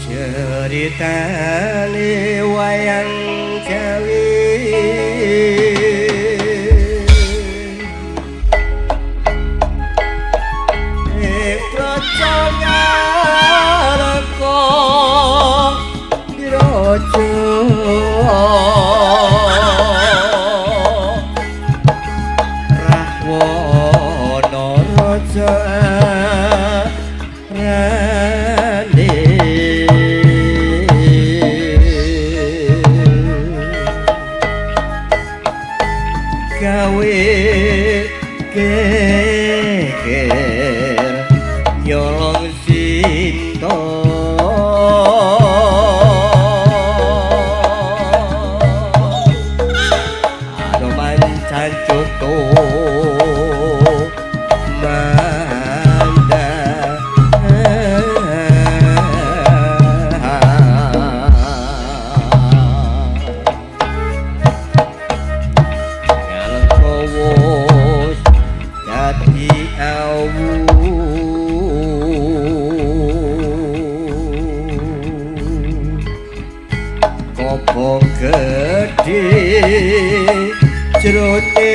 Ceritane wayang Jawi Praja Ngareka Diraja Rahwana Raja gawe geger nyolong sinto ado mancan cuto manda Kopo gede jerone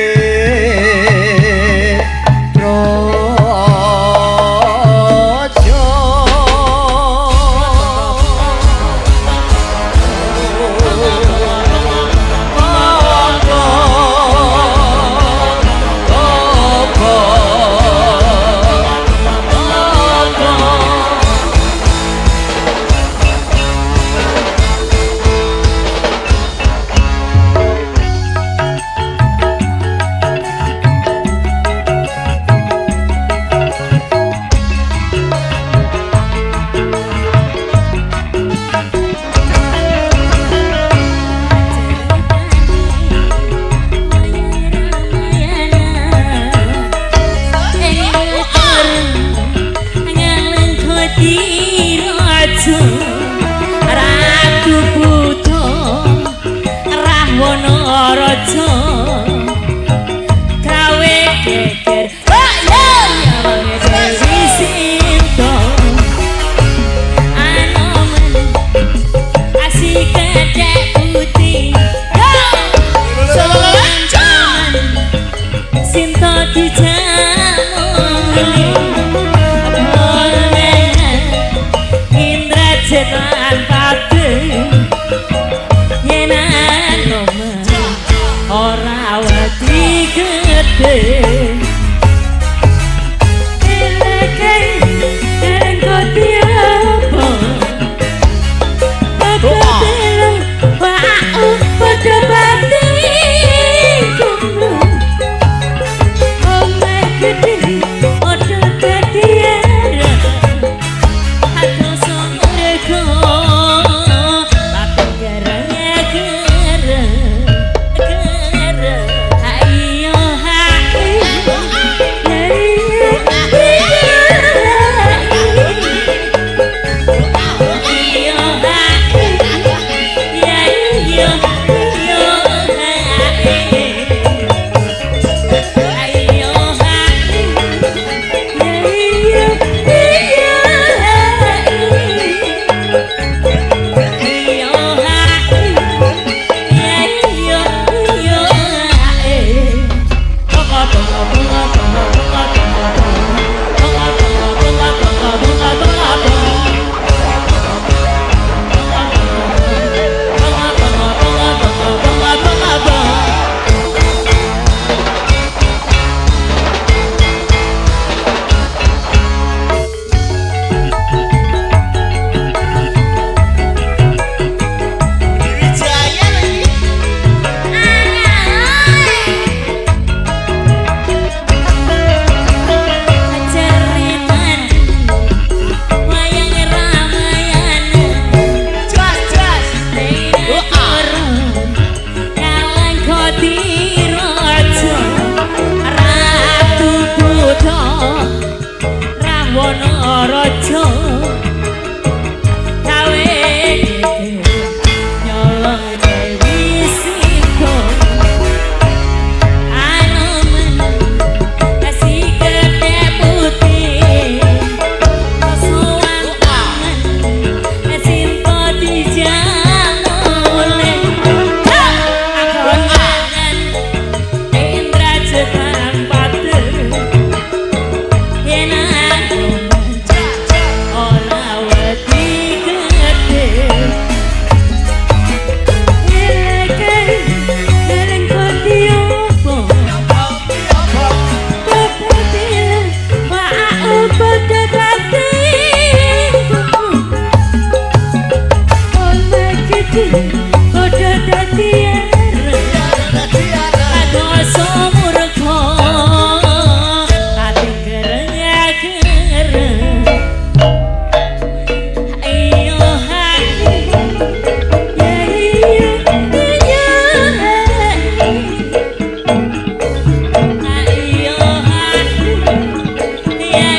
Praja Ratu Buddha Rahwana Raja gawe geger Dewi Sinta Anomen asik kedek putih Solan Sinta dijamu Indra Jeta Udah dadi adoso murko ati gereng-gereng ayo hati ya ya ayo hati ya ya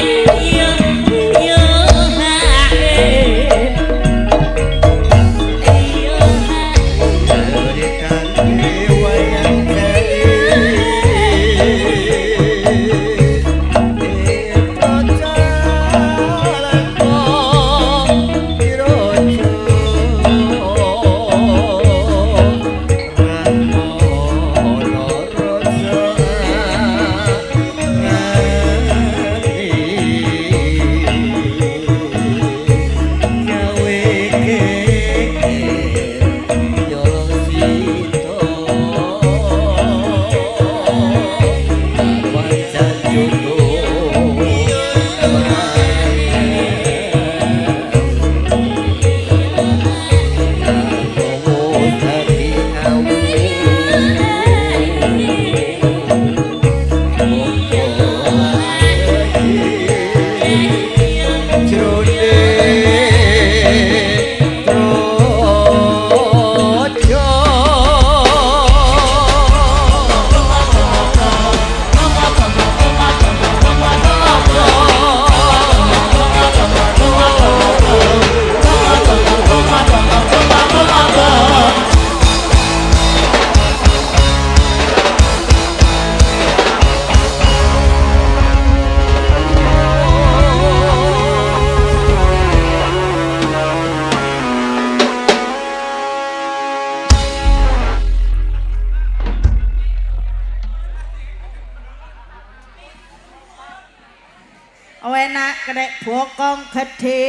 enak kena bokong gede.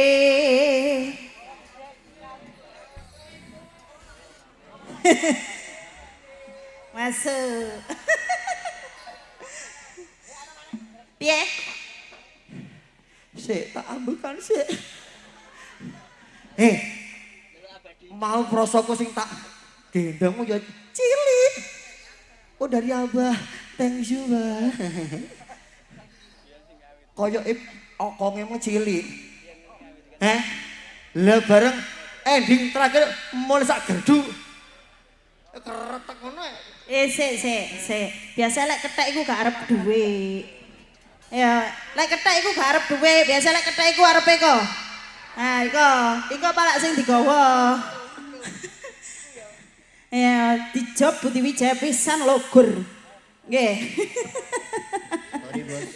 Masuk. Piye? Sik tak ambilkan sik. Mau prosoku sing tak gendongmu ya cilik. Oh dari Abah, thank you Bah. Koyoke okongemu cilik. Lah bareng ending terakhir mulai sak gerdu. Keretek ngono. Sik. Biasa lek kethek iku gak arep duwe. Ya, lek kethek iku gak arep duwe, biasa lek kethek iku arepe kok. Nah, iko palak sing digawa. Ya, dijob Budi Wijaya pisan logur. Nggih. Sorry, Bos.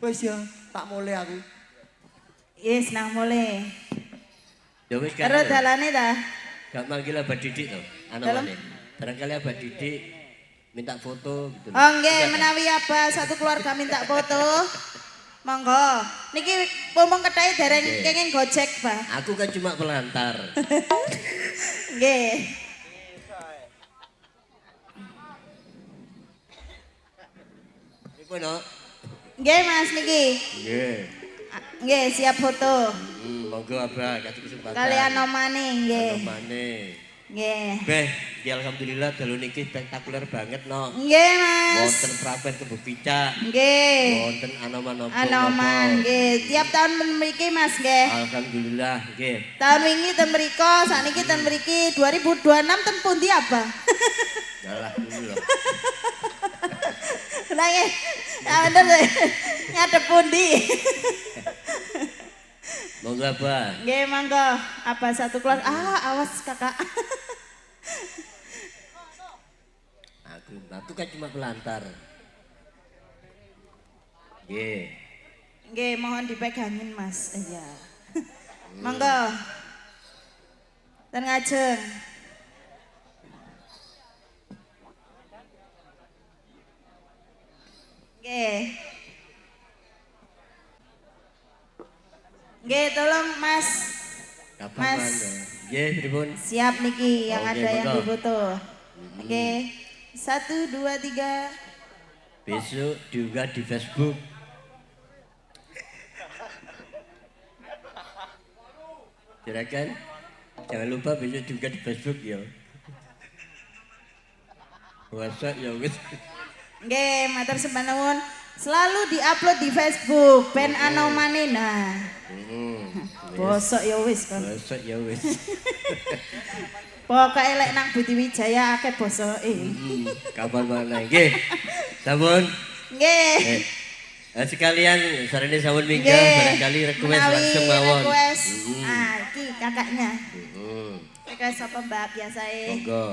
Wis ya, tak mulai aku. Yes, nang mulai. Ya wis kan. Terus dalane ta? Gak manggil Abah Didik to, anamane. Barangkali Abah Didik minta foto gitu. Oh nggih, menawi Abah satu keluarga minta foto. Monggo. Niki pomong kethahe dereng kenging Gojek, Pak. Aku kan cuma pelantar. Nggih. Iku no. Nggih, Mas niki. Nggih. Nggih, siap foto. Monggo Abah kasih kesempatan. Kalian nomane nggih. Nomane. Nggih. Beh, ya alhamdulillah dalu niki spektakuler banget no. Nggih, Mas. Wonten prapen kebo picak. Nggih. Wonten anoman-anoman. Anoman nggih. Tiap tahun mriki Mas nggih. Alhamdulillah nggih. Tahun wingi ten mriko, sakniki ten mriki 2026 ten pundi apa? Yalah dulu lho. Lah nggih. Ya bener. Ngadep pundi? Monggo Abah. Nggih, monggo. Apa satu keluarga? Awas Kakak. Aku kan cuma pelantar. Nggih. Nggih, mohon dipegangin Mas. Iya. Monggo. Dan ngajeng. Nggih. Nggih, tolong Mas. Kapan Mas. Nggih, pripun? Siap niki yang Oke, ada yang betul. difoto. Oke. 1 2 3. Besok diunggah di Facebook. Juragan, jangan lupa besok juga di Facebook ya. WhatsApp ya wis. Nggih, matur sembah nuwun. Selalu diupload di Facebook ben ana manena. Bosok ya wis kon. WhatsApp ya wis. Pokoke lek nang Budi Wijaya akeh bosoke. Kapan mana? Nggih. Sampun. Nggih. Sekalian sarene sampun minggah Nggih. barangkali request Menawi langsung mawon. request. Ah, iki kakaknya. Request apa Mbak biasae? Monggo.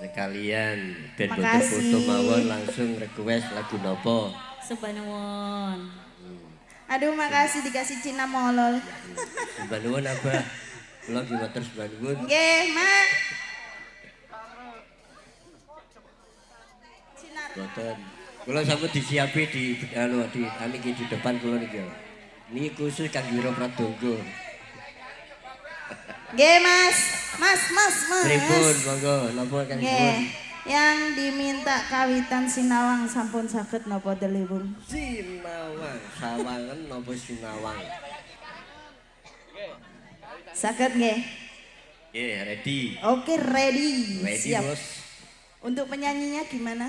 Sekalian ben Makasih. foto-foto mawon langsung request lagu nopo. Sembah nuwun. Aduh, makasih dikasih Cina molol. Sembah nuwun Abah. Kula nggih matur sembah nuwun. Nggih, Mak. Boten. Kula sampun disiapi di di depan kula niki. Niki khusus kangge Wiro Pradonga. Nggih, Mas. Mas. Pripun monggo napa kan Nggih. Yang diminta kawitan sinawang sampun saged napa delipun? Sinawang, sawangen napa sinawang? Saged nggih. Nggih, ready. Oke, ready. Ready, Siap. Bos. Untuk penyanyinya gimana?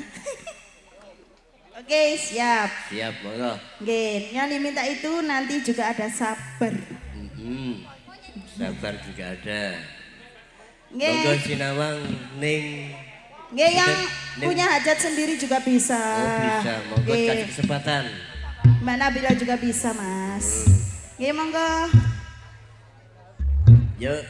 Oke, siap. Siap, monggo. Nggih, yang diminta itu nanti juga ada sabar. Sabar juga ada. Nggih. Monggo sinawang ning Nggih, yang Ning- punya hajat sendiri juga bisa. Oh bisa, monggo Nggih. kasih kesempatan. Mbak Nabila juga bisa, Mas. Nggih, monggo. Yuk.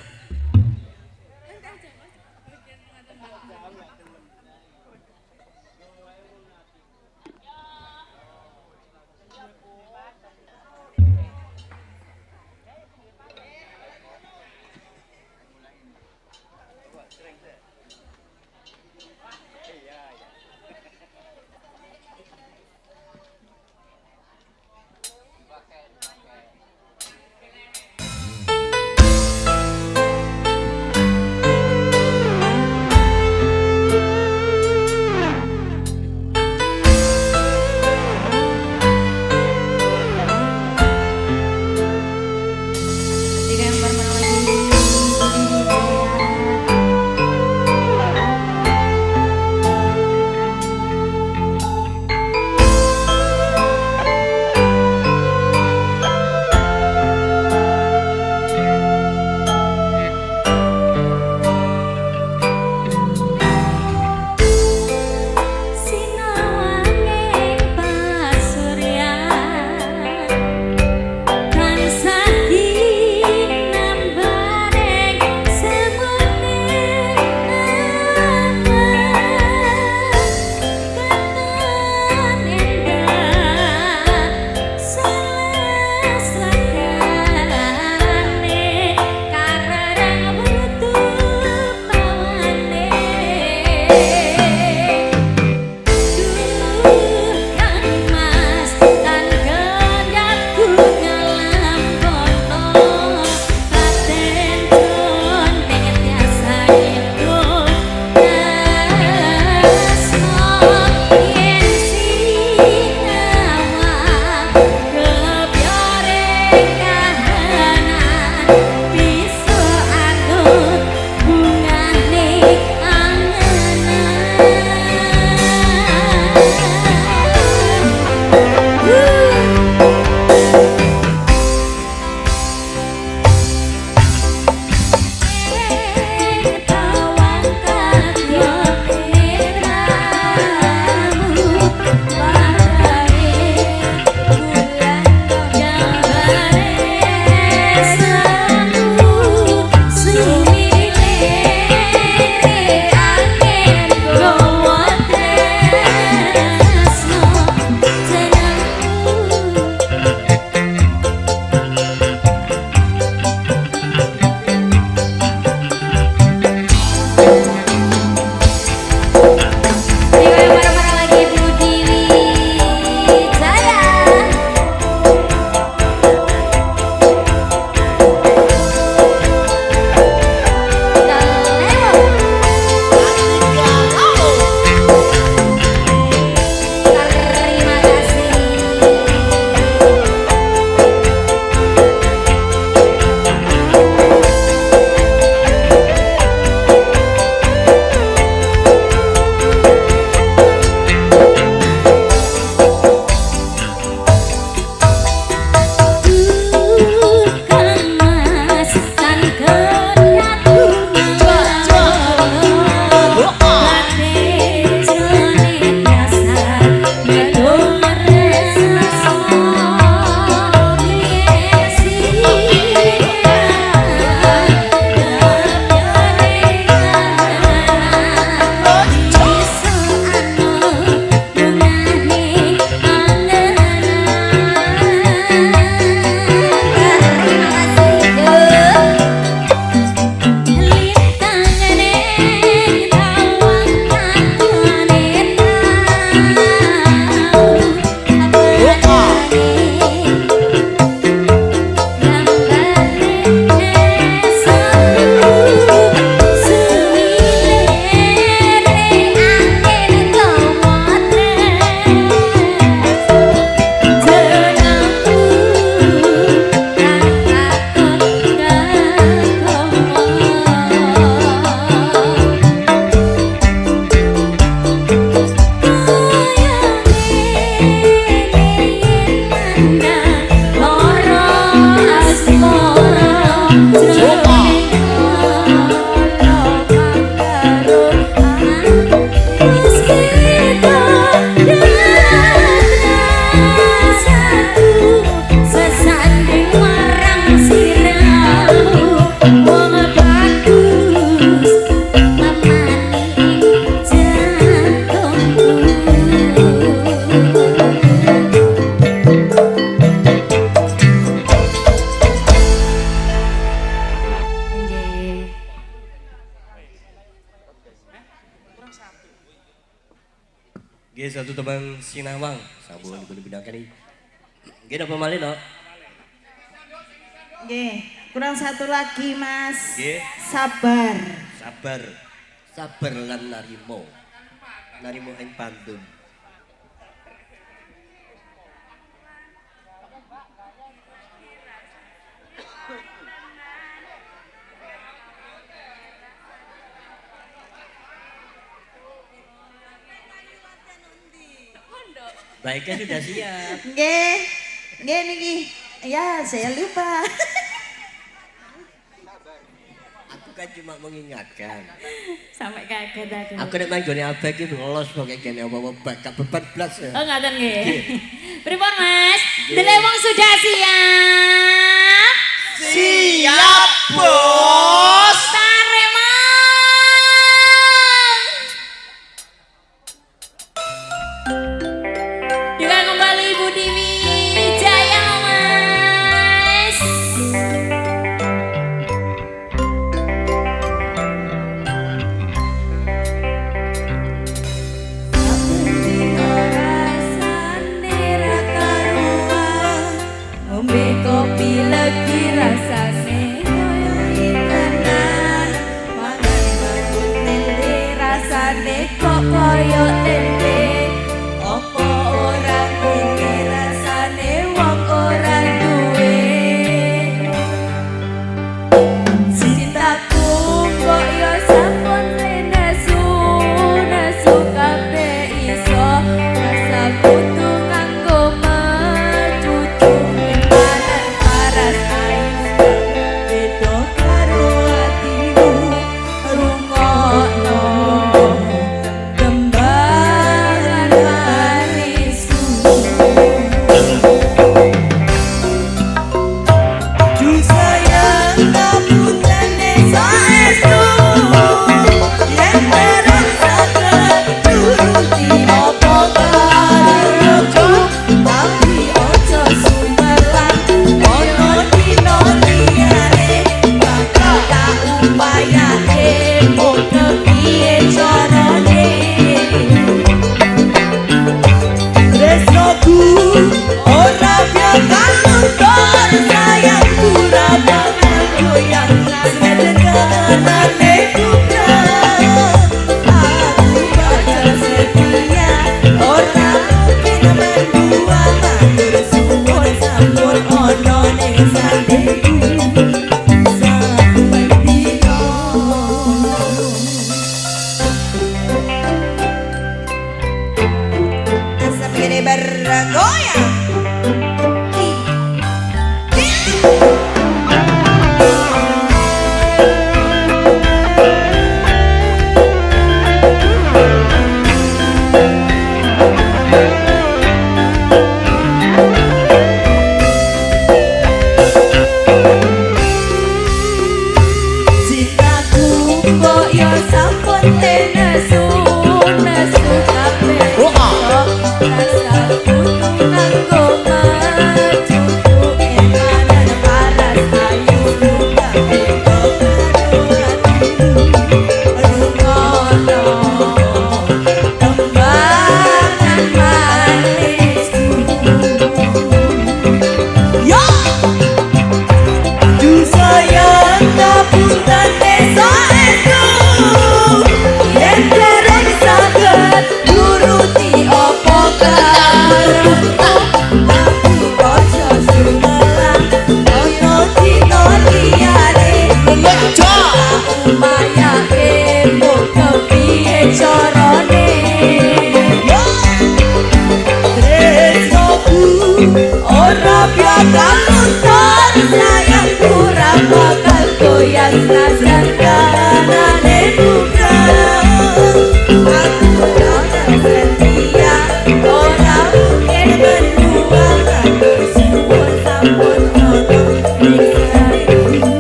satu teman Sinawang, sabun digunakan ini. Gini apa malih no? Nggih, kurang satu lagi Mas. Nggih. Sabar. Sabar, sabar lan narimo, narimo ing pantun. Baiknya sudah siap. Nggih. Nggih niki. Ya, saya lupa. Aku kan cuma mengingatkan. Sampai kaget aku. Aku nek main gone abek iki lolos pokoke kene apa-apa bakal beban blas. Oh ngaten nggih. Pripun Mas? Delewong sudah siap? Siap, Bos. Tarik Mang. Juga kembali Ibu Dewi Jaya Mas. Ngombe kopi lagi rasane koyo itenan, mangan mangut tempe rasane kok koyo tempe, opo ora ngene rasane wong ora duwe. Cintaku kok yo sampun nesu nesu kabeh iso rasa kudu nganggo mecucu panen paras ayu beda karo atimu rungokno kembangan manisku. Du sayang ngaputane saestu yen barang saged nuruti apa karo tapi ojo sumelang ono dino liyane bakal tak upayake mung kepiye carane. Tresnoku ora bakal luntur sayangku ora bakal goyang sedenganane kukrang. Aku bakal setia ora mungkin menduang matur suwun sampun ono ning sandeku sampai dino. Asap gede bergoyang. Cintaku kok yo sampun nesu nesu kabeh rasa kudu nganggo mecucu panen paras ayu kabeh karo atimu rungokno kembangan manisku. Yo Du sayang ngaputane saestu yen barang saged nuruti apa karo tapi ojo sumelang koyo dino liyane ojo upayake mung kepiye carane. Tresnoku ora bakal luntur sayangku ora bakal goyang najan kanane bukrang. Aku bakal setia ora mungkin menduang matur suwun sampun ono ning sandeku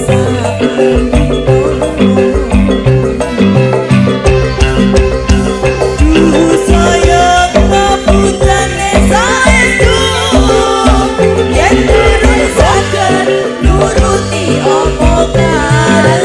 saben dino. Du sayang ngaputane saestu yen durung saged nuruti apa karo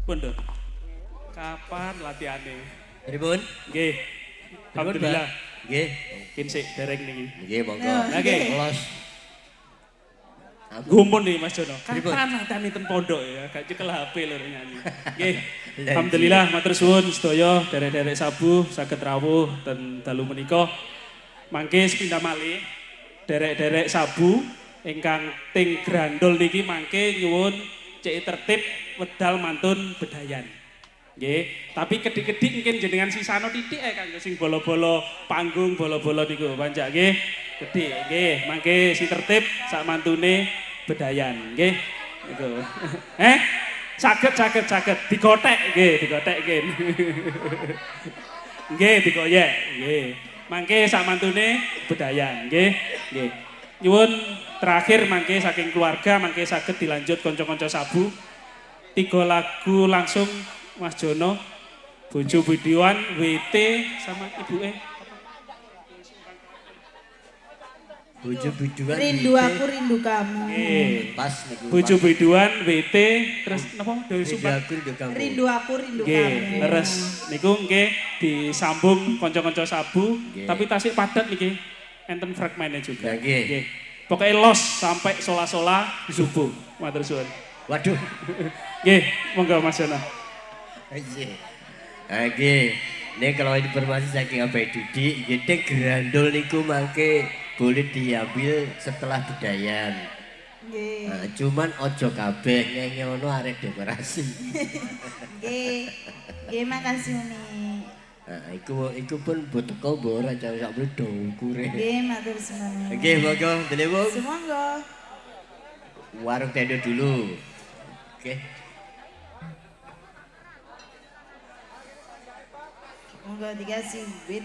Pundut. Kapan latihane? Pripun? Nggih. Alhamdulillah. Nggih. Mungkin sik dereng niki. Nggih, monggo. Oke. Los. Gumun nih Mas Jono. Pripun? Kapan latihane ten pondok ya? Gak cekel HP lho nyanyi. Nggih. Alhamdulillah matur suwun sedaya derek-derek sabu saged rawuh ten dalu menika. Mangke sepindah malih derek-derek sabu ingkang ting grandol niki mangke nyuwun cek tertib wedal mantun bedayan. Nggih, tapi kedik-kedik mungkin jenengan sisano titik kanggo sing bolo-bolo panggung bolo-bolo niku panjak nggih. Kedik nggih, mangke si tertib sak mantune bedayan nggih. Niku. Saged digotek nggih, digotek nggih. Nggih, digoyek nggih. Mangke sak mantune bedayan nggih. Nggih. Nyuwun terakhir mangke saking keluarga mangke saged dilanjut kanca-kanca sabu. 3 lagu langsung Mas Jono, Bojo Biduan, WT sama ibuke. Bojo Biduan. Rindu aku rindu kamu. Nggih. Pas niku. Bojo Biduan, WT, terus napa Dewi Rindu Supan? aku rindu kamu. Rindu aku rindu Nggih, kamu. leres niku nggih disambung kanca-kanca sabu, Nggih. tapi tasik padat niki. Enten fragmennya juga. Nggih. Nggih. Pokoknya los sampai sola-sola subuh. Matur suwun. Waduh. Nggih, monggo Mas Jono. Iya. Oke. Ini kalau informasi saking Abah Dudi, gede grandol niku mangke boleh diambil setelah bedayan. Nggih. Nah, cuman ojo kabeh nyenyono arek dekorasi. Nggih. Nggih makasih nih. Nah, iku pun butuh kau ora sak bledo ukure. Nggih matur suwun. Oke, monggo delewung. Semonggo. Warung tendo dulu. Oke. Monggo dikasih beat.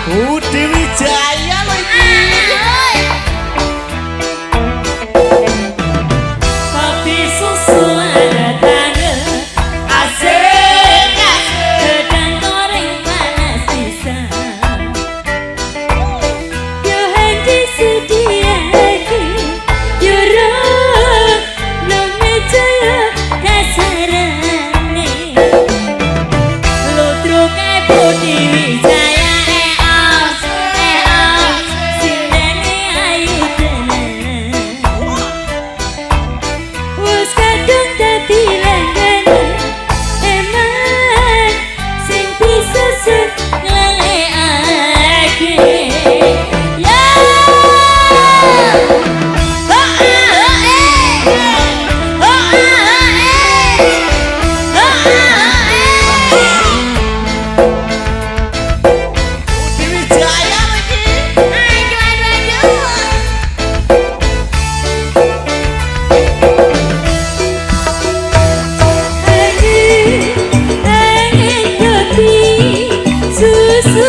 Budi Wijaya lho iki. Kopi susu ada tangga asik sedang goreng panas bisa. Yo hati sediakan yo roh no meja kasarane lo troke Budi Wijaya sindane ayu tenan. Wes kadung dadi langganan eman sing bisa nglelekake ya Budi Wijaya lho iki. Angin kopi susu